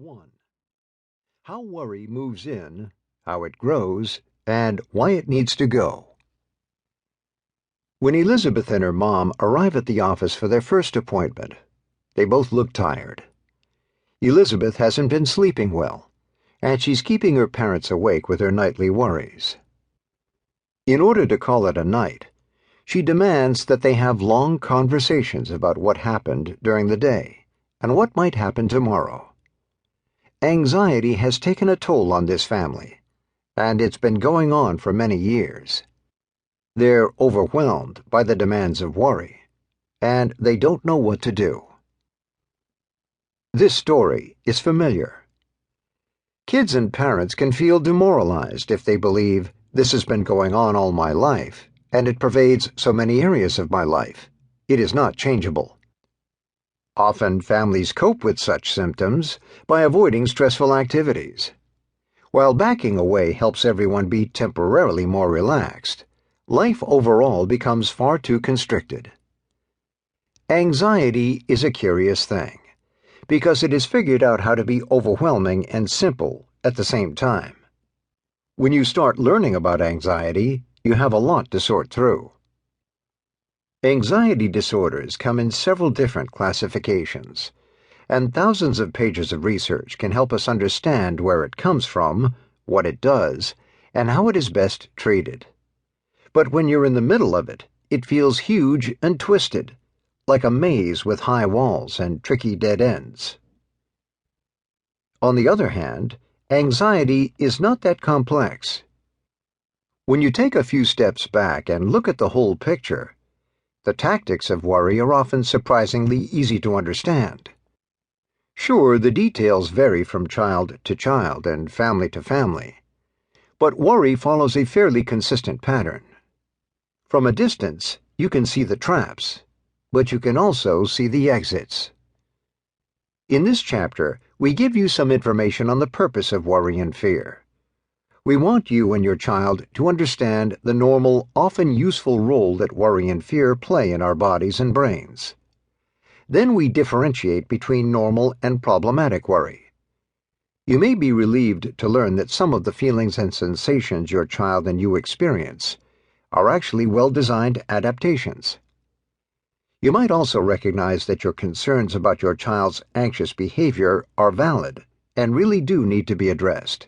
1. How worry moves in, how it grows, and why it needs to go. When Elizabeth and her mom arrive at the office for their first appointment, they both look tired. Elizabeth hasn't been sleeping well, and she's keeping her parents awake with her nightly worries. In order to call it a night, she demands that they have long conversations about what happened during the day and what might happen tomorrow. Anxiety has taken a toll on this family, and it's been going on for many years. They're overwhelmed by the demands of worry, and they don't know what to do. This story is familiar. Kids and parents can feel demoralized if they believe this has been going on all my life, and it pervades so many areas of my life. It is not changeable. Often families cope with such symptoms by avoiding stressful activities. While backing away helps everyone be temporarily more relaxed, life overall becomes far too constricted. Anxiety is a curious thing, because it has figured out how to be overwhelming and simple at the same time. When you start learning about anxiety, you have a lot to sort through. Anxiety disorders come in several different classifications, and thousands of pages of research can help us understand where it comes from, what it does, and how it is best treated. But when you're in the middle of it, it feels huge and twisted, like a maze with high walls and tricky dead ends. On the other hand, anxiety is not that complex. When you take a few steps back and look at the whole picture, the tactics of worry are often surprisingly easy to understand. Sure, the details vary from child to child and family to family, but worry follows a fairly consistent pattern. From a distance, you can see the traps, but you can also see the exits. In this chapter, we give you some information on the purpose of worry and fear. We want you and your child to understand the normal, often useful role that worry and fear play in our bodies and brains. Then we differentiate between normal and problematic worry. You may be relieved to learn that some of the feelings and sensations your child and you experience are actually well-designed adaptations. You might also recognize that your concerns about your child's anxious behavior are valid and really do need to be addressed.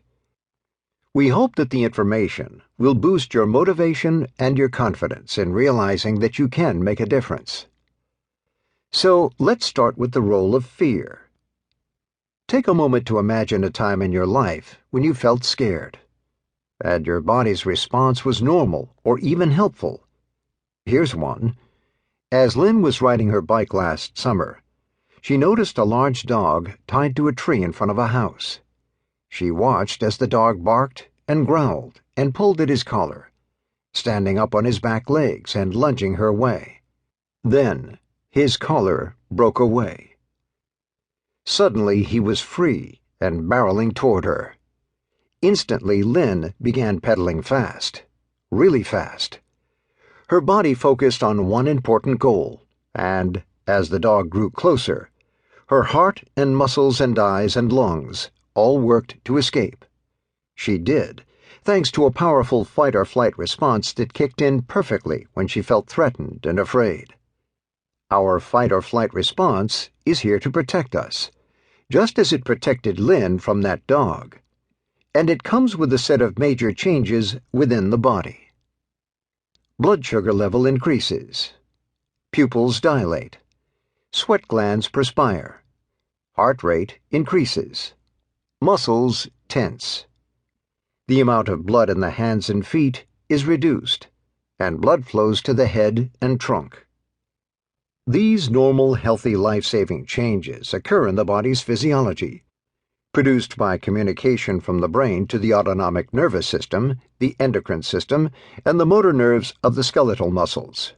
We hope that the information will boost your motivation and your confidence in realizing that you can make a difference. So let's start with the role of fear. Take a moment to imagine a time in your life when you felt scared, and your body's response was normal or even helpful. Here's one. As Lynn was riding her bike last summer, she noticed a large dog tied to a tree in front of a house. She watched as the dog barked and growled and pulled at his collar, standing up on his back legs and lunging her way. Then his collar broke away. Suddenly he was free and barreling toward her. Instantly Lynn began pedaling fast, really fast. Her body focused on one important goal, and, as the dog grew closer, her heart and muscles and eyes and lungs all worked to escape. She did, thanks to a powerful fight-or-flight response that kicked in perfectly when she felt threatened and afraid. Our fight-or-flight response is here to protect us, just as it protected Lynn from that dog, and it comes with a set of major changes within the body. Blood sugar level increases. Pupils dilate. Sweat glands perspire. Heart rate increases. Muscles tense. The amount of blood in the hands and feet is reduced, and blood flows to the head and trunk. These normal, healthy, life-saving changes occur in the body's physiology, produced by communication from the brain to the autonomic nervous system, the endocrine system, and the motor nerves of the skeletal muscles.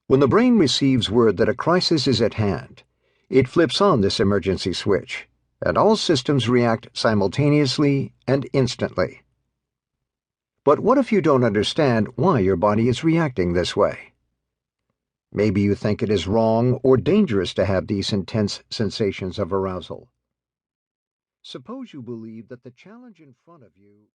When the brain receives word that a crisis is at hand, it flips on this emergency switch, and all systems react simultaneously and instantly. But what if you don't understand why your body is reacting this way? Maybe you think it is wrong or dangerous to have these intense sensations of arousal. Suppose you believe that the challenge in front of you